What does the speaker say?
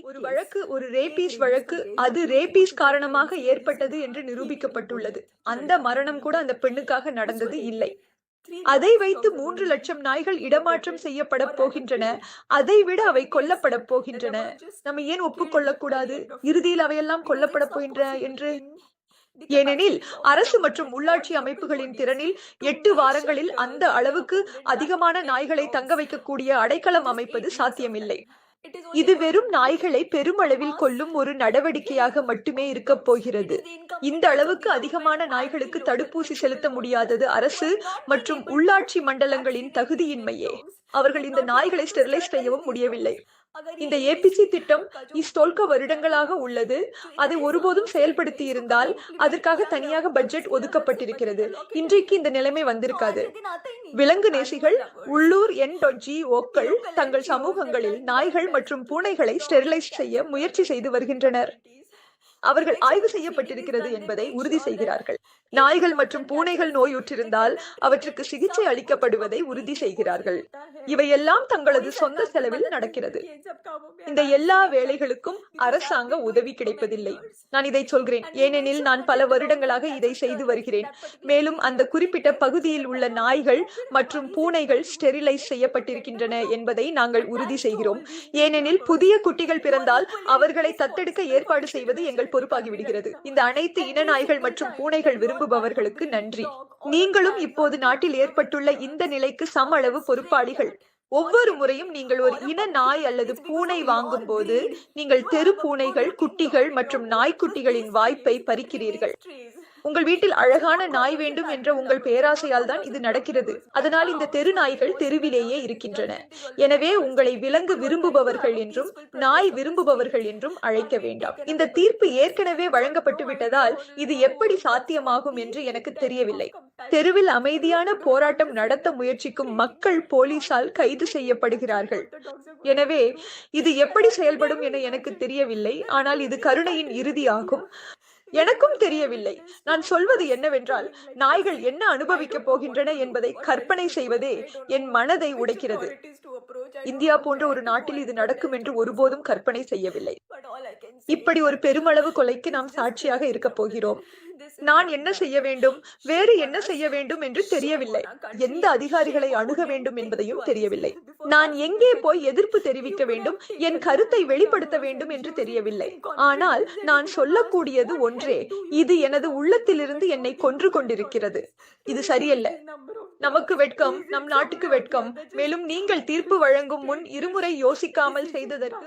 ஒரு வழக்கு ஒரு ரேபீஸ் வழக்கு அது ரேபீஸ் காரணமாக ஏற்பட்டது என்று நிரூபிக்கப்பட்டுள்ளது. அந்த மரணம் கூட அந்த பெண்ணுக்காக நடந்தது இல்லை. அதை வைத்து 3 லட்சம் நாய்கள் இடமாற்றம் செய்யப்பட போகின்றன. அதைவிட அவை கொல்லப்பட போகின்றன. நம்ம ஏன் ஒப்புக்கொள்ளக்கூடாது? இறுதியில் அவையெல்லாம் கொல்லப்பட போகின்றன என்று. ஏனெனில் அரசு மற்றும் உள்ளாட்சி அமைப்புகளின் திறனில் 8 வாரங்களில் அந்த அளவுக்கு அதிகமான நாய்களை தங்க வைக்கக்கூடிய அடைக்கலம் அமைப்பது சாத்தியமில்லை. இது வெறும் நாய்களை பெருமளவில் கொல்லும் ஒரு நடவடிக்கையாக மட்டுமே இருக்கப் போகிறது. இந்த அளவுக்கு அதிகமான நாய்களுக்கு தடுப்பூசி செலுத்த முடியாதது அரசு மற்றும் உள்ளாட்சி மண்டலங்களின் தகுதியின்மையே. அவர்கள் இந்த நாய்களை ஸ்டெரிலைஸ் செய்யவும் முடியவில்லை. இந்த ஏபிசி திட்டம் இஸ்டோல்க வருடங்களாக உள்ளது. அதை ஒருபோதும் செயல்படுத்தி இருந்தால் அதற்காக தனியாக பட்ஜெட் ஒதுக்கப்பட்டிருக்கிறது. இன்றைக்கு இந்த நிலைமை வந்திருக்காது. விலங்கு நேசிகள் உள்ளூர் NGO-க்கள் தங்கள் சமூகங்களில் நாய்கள் மற்றும் பூனைகளை ஸ்டெரிலைஸ் செய்ய முயற்சி செய்து வருகின்றனர். அவர்கள் ஆய்வு செய்யப்பட்டிருக்கிறது என்பதை உறுதி செய்கிறார்கள். நாய்கள் மற்றும் பூனைகள் நோயுற்றிருந்தால் அவற்றுக்கு சிகிச்சை அளிக்கப்படுவதை உறுதி செய்கிறார்கள். இவையெல்லாம் தங்களது சொந்த செலவில் நடக்கிறது. இந்த எல்லா வேலைகளுக்கும் அரசாங்க உதவி கிடைப்பதில்லை. நான் இதை சொல்கிறேன் ஏனெனில் நான் பல வருடங்களாக இதை செய்து வருகிறேன். மேலும் அந்த குறிப்பிட்ட பகுதியில் உள்ள நாய்கள் மற்றும் பூனைகள் ஸ்டெரிலைஸ் செய்யப்பட்டிருக்கின்றன என்பதை நாங்கள் உறுதி செய்கிறோம். ஏனெனில் புதிய குட்டிகள் பிறந்தால் அவர்களை தத்தெடுக்க ஏற்பாடு செய்வது எங்கள் பொறுப்பாகிவிடுகிறது. இந்த அனைத்து இன நாய்கள் மற்றும் பூனைகள் விரும்புபவர்களுக்கு நன்றி. நீங்களும் இப்போது நாட்டில் ஏற்பட்டுள்ள இந்த நிலைக்கு சம அளவு பொறுப்பாளிகள். ஒவ்வொரு முறையும் நீங்கள் ஒரு இன நாய் அல்லது பூனை வாங்கும் போது நீங்கள் தெரு பூனைகள், குட்டிகள் மற்றும் நாய்க்குட்டிகளின் வாய்ப்பை பறிக்கிறீர்கள். உங்கள் வீட்டில் அழகான நாய் வேண்டும் என்ற உங்கள் பேராசையால் தான் இது நடக்கிறது. அதனால் இந்த தெரு நாய்கள் தெருவிலேயே இருக்கின்றன. எனவே உங்களை விலங்கு விரும்புபவர்கள் என்றும் நாய் விரும்புபவர்கள் என்றும் அழைக்க வேண்டாம். இந்த தீர்ப்பு ஏற்கனவே வழங்கப்பட்டு விட்டதால் இது எப்படி சாத்தியமாகும் என்று எனக்கு தெரியவில்லை. தெருவில் அமைதியான போராட்டம் நடத்த முயற்சிக்கும் மக்கள் போலீசால் கைது செய்யப்படுகிறார்கள். எனவே இது எப்படி செயல்படும் என எனக்கு தெரியவில்லை. ஆனால் இது கருணையின் இறுதியாகும். எனக்கும் தெரியவில்லை. நான் சொல்வது என்னவென்றால் நாய்கள் என்ன அனுபவிக்கப் போகின்றன என்பதை கற்பனை செய்வதே என் மனதை உடைக்கிறது. இந்தியா போன்ற ஒரு நாட்டில் இது நடக்கும் என்று ஒருபோதும் கற்பனை செய்யவில்லை. இப்படி ஒரு பெருமளவு கொலைக்கு நாம் சாட்சியாக இருக்க போகிறோம். நான் என்ன செய்ய வேண்டும், வேறு என்ன செய்ய வேண்டும் என்று தெரியவில்லை. எந்த அதிகாரிகளை அணுக வேண்டும் என்பதையும் தெரியவில்லை. நான் எங்கே போய் எதிர்ப்பு தெரிவிக்க வேண்டும், என் கருத்தை வெளிப்படுத்த வேண்டும் என்று தெரியவில்லை. ஆனால் நான் சொல்லக்கூடியது ஒன்றே, இது எனது உள்ளத்திலிருந்து என்னை கொன்று கொண்டிருக்கிறது. இது சரியல்ல. நமக்கு வெட்கம், நம் நாட்டுக்கு வெட்கம். மேலும் நீங்கள் தீர்ப்பு வழங்கும் முன் இருமுறை யோசிக்காமல் செய்ததற்கு